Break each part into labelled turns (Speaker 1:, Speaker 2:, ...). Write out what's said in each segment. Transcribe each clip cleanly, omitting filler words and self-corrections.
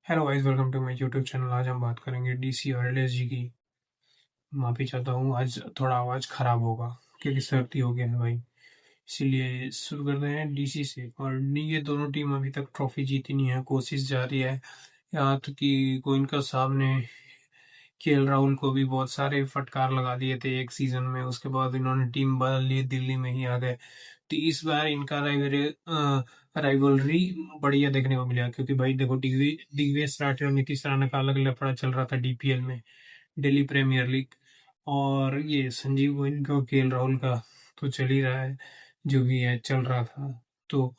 Speaker 1: Hello guys, welcome to my YouTube channel. आज हम बात करेंगे डीसी और एलएसजी की। माफी चाहता हूँ, आज थोड़ा आवाज़ ख़राब होगा क्योंकि सर्दी हो गया है भाई। इसीलिए शुरू करते हैं डीसी से। और ये दोनों टीम अभी तक ट्रॉफी जीती नहीं है, कोशिश जारी है। यहाँ तक कि गोइनका साहब ने केएल राहुल को भी बहुत सारे फटकार लगा दिए थे एक सीजन में। उसके बाद इन्होंने टीम बदल ली, दिल्ली में ही आ गए। तो इस बार इनका राइवलरी बढ़िया देखने को मिला, क्योंकि भाई देखो, दिग्विजय राठौर और नीतीश राणा का अलग लफड़ा चल रहा था डीपीएल में, दिल्ली प्रीमियर लीग। और ये संजीव गोयनका और केएल राहुल का तो चल ही रहा है, जो भी है चल रहा था। तो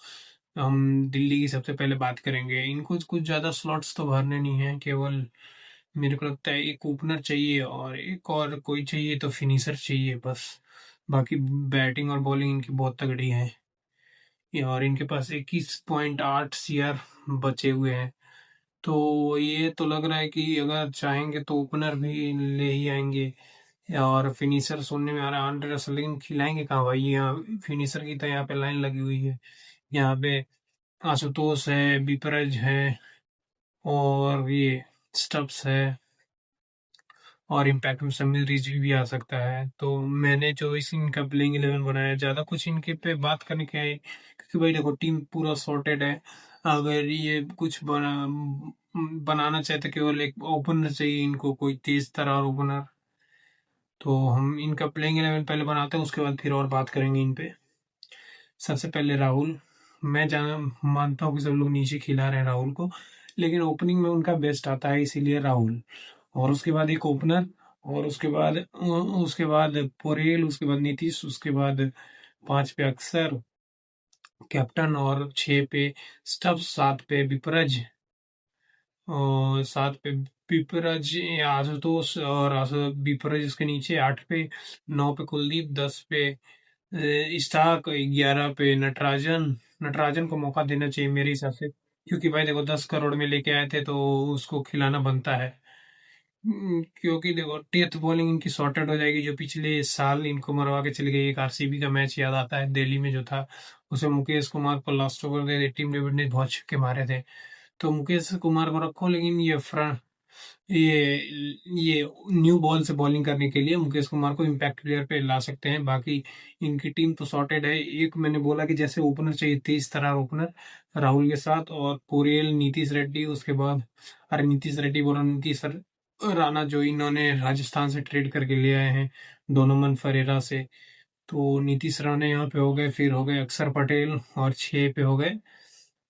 Speaker 1: हम दिल्ली की सबसे पहले बात करेंगे। इनको कुछ ज़्यादा स्लॉट्स तो भरने नहीं है, केवल मेरे को लगता है एक ओपनर चाहिए और एक और कोई चाहिए, तो फिनिशर चाहिए बस। बाकी बैटिंग और बॉलिंग इनकी बहुत तगड़ी है। और इनके पास 21.8 सीआर बचे हुए हैं। तो ये तो लग रहा है कि अगर चाहेंगे तो ओपनर भी ले ही आएंगे। और फिनिशर सुनने में आ रहा है आंद्रे रसल, लेकिन खिलाएंगे कहाँ भाई? यहाँ फिनिशर की तो यहाँ पे लाइन लगी हुई है। यहाँ पे आशुतोष है, बिपरज है, और ये स्टब्स है, और इम्पैक्ट में समीर रिजवी भी आ सकता है। तो मैंने जो इस इनका प्लेइंग 11 बनाया, ज़्यादा कुछ इनके पे बात करने के है क्योंकि भाई देखो, टीम पूरा सॉर्टेड है। अगर ये कुछ बनाना चाहते, केवल एक ओपनर चाहिए इनको, कोई तेज तर्रार ओपनर। तो हम इनका प्लेइंग 11 पहले बनाते हैं, उसके बाद फिर और बात करेंगे इन पे। सबसे पहले राहुल। मैं जाना मानता हूँ कि सब लोग नीचे खिला रहे हैं राहुल को, लेकिन ओपनिंग में उनका बेस्ट आता है, इसीलिए राहुल। और उसके बाद एक ओपनर, और उसके बाद पोरेल, उसके बाद नीतीश, उसके बाद 5 पे अक्षर कैप्टन, और 6 पे स्टब्स, 7 पे विपरज, और 7 पे विपरज आशुतोष, और विपरज उसके नीचे 8 पे, 9 पे कुलदीप, 10 पे स्टार्क, 11 पे नटराजन। नटराजन को मौका देना चाहिए मेरे हिसाब से, क्योंकि भाई देखो 10 करोड़ में लेके आए थे तो उसको खिलाना बनता है। क्योंकि देखो डेथ बॉलिंग इनकी सॉर्टेड हो जाएगी, जो पिछले साल इनको मरवा के चली गई। एक आरसीबी का मैच याद आता है दिल्ली में जो था, उसमें मुकेश कुमार को लास्ट ओवर दे टीम डेविड ने बहुत छक्के मारे थे। तो मुकेश कुमार को रखो, लेकिन ये न्यू बॉल से बॉलिंग करने के लिए मुकेश कुमार को इम्पैक्ट प्लेयर पे ला सकते हैं। बाकी इनकी टीम तो सॉर्टेड है। एक मैंने बोला कि जैसे ओपनर चाहिए, तेज तर्रार ओपनर राहुल के साथ, और पोरियल, नीतीश रेड्डी, उसके बाद, अरे नीतीश रेड्डी बोला, नीतीश राणा जो इन्होंने राजस्थान से ट्रेड करके ले आए हैं डोनोमन फरेरा से। तो नीतीश राणा यहाँ पे हो गए, फिर हो गए अक्षर पटेल, और 6 पे हो गए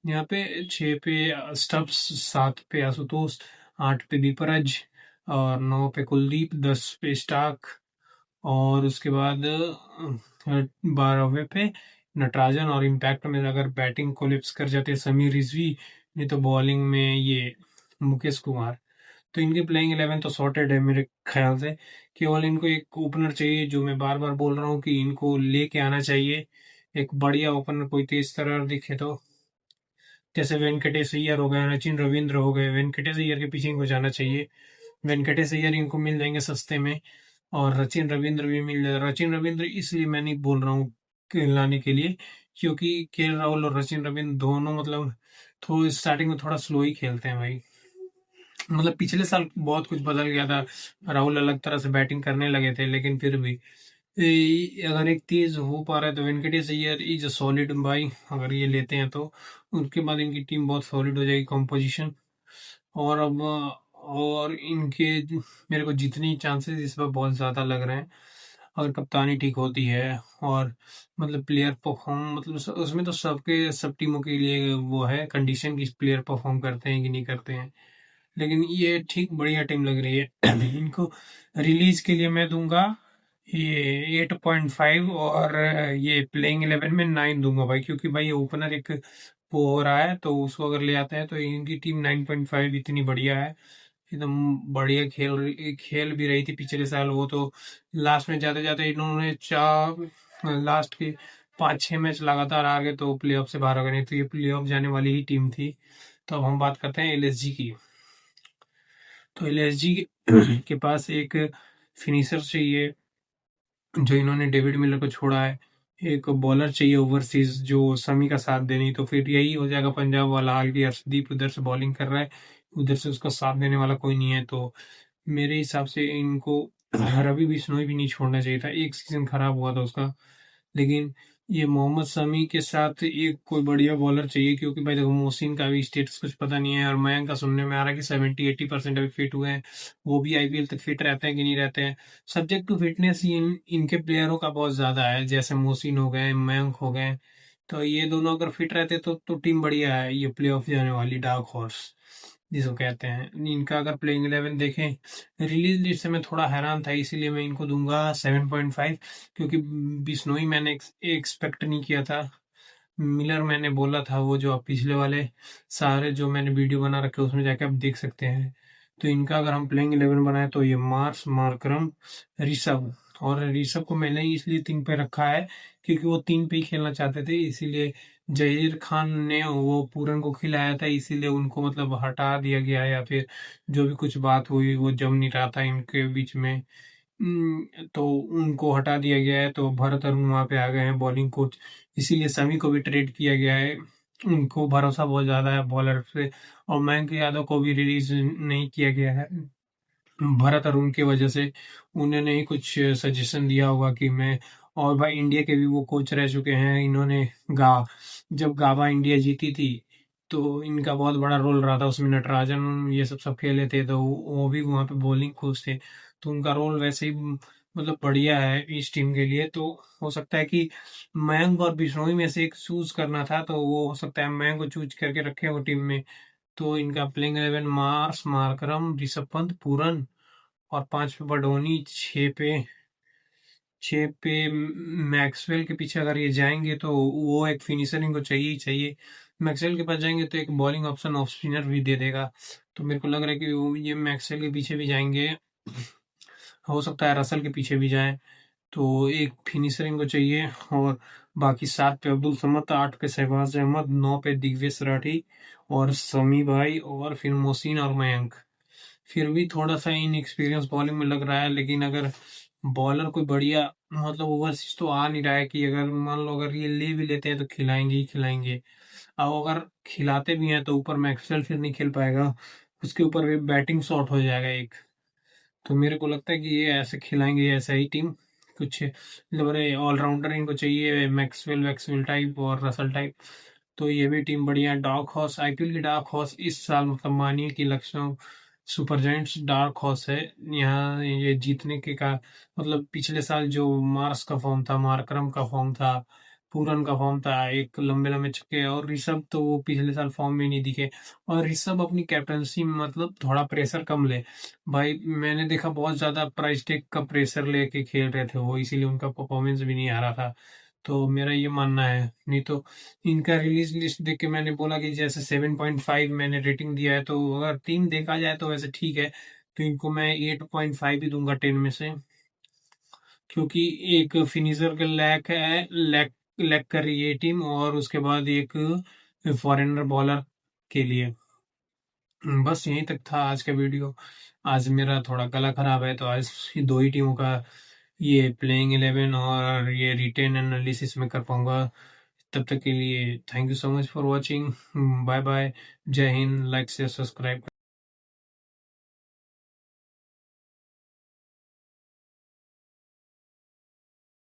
Speaker 1: यहाँ पे, 6 पे स्टब्स, 7 पे आशुतोष, 8 पे दीपराज, और 9 पे कुलदीप, 10 पे स्टार्क, और उसके बाद 12वें पे नटराजन। और इम्पैक्ट में अगर बैटिंग कोलिप्स कर जाते समीर रिजवी, नहीं तो बॉलिंग में ये मुकेश कुमार। तो इनकी प्लेइंग 11 तो सॉर्टेड है मेरे ख्याल से। केवल इनको एक ओपनर चाहिए, जो मैं बार बार बोल रहा हूँ कि इनको लेके आना चाहिए। एक बढ़िया ओपनर, कोई तेज तर्रार दिखे तो, जैसे वेंकटेश अय्यर हो गए, सचिन रविंद्र हो गए। वेंकटेश अय्यर के पीछे इनको जाना चाहिए। वेंकटेश अय्यर इनको मिल जाएंगे सस्ते में, और सचिन रविंद्र भी मिल जाएगा। सचिन रविंद्र इसलिए मैं नहीं बोल रहा हूँ लाने के लिए, क्योंकि केएल राहुल और सचिन रविंद्र दोनों मतलब थोड़ा स्टार्टिंग में थोड़ा स्लो ही खेलते हैं भाई। मतलब पिछले साल बहुत कुछ बदल गया था, राहुल अलग तरह से बैटिंग करने लगे थे, लेकिन फिर भी अगर एक तेज हो पा रहा है तो Venkatesh Iyer is a solid भाई। अगर ये लेते हैं तो उसके बाद इनकी टीम बहुत सॉलिड हो जाएगी, कॉम्पोजिशन। और अब और इनके मेरे को जितनी चांसेस इस बार बहुत ज़्यादा लग रहे हैं, अगर कप्तानी ठीक होती है, और मतलब प्लेयर परफॉर्म, मतलब उसमें तो सबके सब टीमों के लिए वो है कंडीशन की प्लेयर परफॉर्म करते हैं कि नहीं करते हैं। लेकिन ये ठीक बढ़िया टीम लग रही है। इनको रिलीज के लिए मैं दूंगा ये 8.5, और ये प्लेइंग 11 में 9 दूंगा भाई, क्योंकि भाई ओपनर एक वो हो रहा है, तो उसको अगर ले आते हैं तो इनकी टीम 9.5 इतनी बढ़िया है। एकदम बढ़िया खेल खेल भी रही थी पिछले साल। वो तो लास्ट में जाते जाते इन्होंने चार लास्ट के 5-6 मैच लगातार आ गए, तो प्लेऑफ से बाहर हो गए, नहीं तो ये प्लेऑफ जाने वाली ही टीम थी। तो अब हम बात करते हैं एलएसजी की। तो एलएसजी के पास एक फिनिशर चाहिए, जो इन्होंने डेविड मिलर को छोड़ा है। एक बॉलर चाहिए ओवरसीज जो शमी का साथ दे, नहीं तो फिर यही हो जाएगा पंजाब वाला हाल की अर्शदीप उधर से बॉलिंग कर रहा है, उधर से उसका साथ देने वाला कोई नहीं है। तो मेरे हिसाब से इनको रवि बिश्नोई भी नहीं छोड़ना चाहिए था, एक सीजन खराब हुआ था उसका। लेकिन ये मोहम्मद शमी के साथ एक कोई बढ़िया बॉलर चाहिए, क्योंकि भाई देखो मोहसिन का भी स्टेटस कुछ पता नहीं है, और मयंक का सुनने में आ रहा है कि 70-80% अभी फिट हुए हैं। वो भी आईपीएल तक फिट रहते हैं कि नहीं रहते हैं। सब्जेक्ट टू फिटनेस इनके प्लेयरों का बहुत ज्यादा है, जैसे मोहसिन हो गए, मयंक हो गए। तो ये दोनों अगर फिट रहते तो टीम बढ़िया है, ये प्ले ऑफ जाने वाली डार्क हॉर्स जिसको कहते हैं। इनका अगर प्लेइंग 11 देखें, रिलीज लिस्ट से मैं थोड़ा हैरान था, इसीलिए मैं इनको दूंगा 7.5, क्योंकि बिश्नोई मैंने एक्सपेक्ट नहीं किया था। मिलर मैंने बोला था, वो जो आप पिछले वाले सारे जो मैंने वीडियो बना रखे उसमें जाके आप देख सकते हैं। तो इनका अगर हम प्लेइंग 11 बनाए तो ये मार्करम, ऋषभ। और ऋषभ को मैंने इसलिए 3 पे रखा है क्योंकि वो 3 पे ही खेलना चाहते थे, इसीलिए जहीर खान ने वो पूरन को खिलाया था, इसीलिए उनको मतलब हटा दिया गया, या फिर जो भी कुछ बात हुई वो जम नहीं रहा था इनके बीच में। तो उनको हटा दिया गया है, तो भरत अरुण वहाँ पे आ गए हैं बॉलिंग कोच, इसीलिए समी को भी ट्रेड किया गया है। उनको भरोसा बहुत ज्यादा है बॉलर पे, और मयंक यादव को भी रिलीज नहीं किया गया है भरत अरुण की वजह से। उन्होंने ही कुछ सजेशन दिया होगा कि मैं, और भाई इंडिया के भी वो कोच रह चुके हैं इन्होंने। गा जब गाबा इंडिया जीती थी तो इनका बहुत बड़ा रोल रहा था उसमें, नटराजन ये सब सब खेले थे, तो वो भी वहाँ पे बॉलिंग कोच थे। तो उनका रोल वैसे ही मतलब बढ़िया है इस टीम के लिए। तो हो सकता है कि मयंक और बिश्नोई में से एक चूज करना था, तो वो हो सकता है मयंक को चूज करके रखे हो टीम में। तो इनका प्लेइंग 11 मार्करम, ऋषभ पंत, पूरन, और 5 पे बडोनी, 6 पे मैक्सवेल के पीछे अगर ये जाएंगे तो वो एक फिनिशर इनको चाहिए ही चाहिए। मैक्सवेल के पास जाएंगे तो एक बॉलिंग ऑप्शन ऑफ स्पिनर भी दे देगा। तो मेरे को लग रहा है कि ये मैक्सवेल के पीछे भी जाएंगे, हो सकता है रसल के पीछे भी जाए। तो एक फिनिशर इनको चाहिए। और बाकी 7 पे अब्दुल समद, 8 पे शहबाज अहमद, 9 पे दिग्वेश राठी और समी भाई, और फिर मोहसिन और मयंक। फिर भी थोड़ा सा इन एक्सपीरियंस बॉलिंग में लग रहा है, लेकिन अगर बॉलर कोई बढ़िया मतलब ओवरसीज तो आ नहीं रहा है कि अगर मान लो अगर ये ले भी लेते हैं तो खिलाएंगे ही खिलाएंगे। अब अगर खिलाते भी हैं तो ऊपर मैक्सवेल फिर नहीं खेल पाएगा, उसके ऊपर भी बैटिंग शॉट हो जाएगा एक। तो मेरे को लगता है कि ये ऐसे खिलाएंगे, ऐसा ही टीम कुछ मतलब ऑलराउंडर इनको चाहिए, मैक्सवेल वैक्सवेल टाइप और रसल टाइप। तो ये भी टीम बढ़िया है। डार्क हॉर्स, आईपीएल की डार्क हॉर्स इस साल मतलब मानिए कि Lucknow super giants dark horse है। यहाँ ये जीतने के का मतलब पिछले साल जो मार्स का फॉर्म था, मार्करम का फॉर्म था, पूरन का फॉर्म था, एक लंबे लंबे छक्के, और ऋषभ तो वो पिछले साल फॉर्म में नहीं दिखे। और ऋषभ अपनी कैप्टनसी में मतलब थोड़ा प्रेशर कम ले, भाई मैंने देखा बहुत ज्यादा प्राइस टैग का प्रेशर लेके खेल रहे थे वो, इसीलिए उनका परफॉर्मेंस भी नहीं आ रहा था। तो मेरा ये मानना है, नहीं तो इनका रिलीज लिस्ट देख के मैंने बोला कि जैसे 7.5 मैंने रेटिंग दिया है, तो अगर टीम देखा जाए तो वैसे ठीक है। तो इनको मैं 8.5 ही दूंगा 10 में से, क्योंकि एक फिनिशर के लैक है, लैक कर रही है टीम, और उसके बाद एक फॉरेनर बॉलर के लिए। बस यहीं तक था आज का वीडियो। आज मेरा थोड़ा गला खराब है, तो आज दो ही टीमों का ये प्लेइंग 11 और ये रिटेन एनालिसिस में कर पाऊंगा। तब तक के लिए thank you so much for watching. Bye bye, जय हिंद, लाइक शेयर सब्सक्राइब।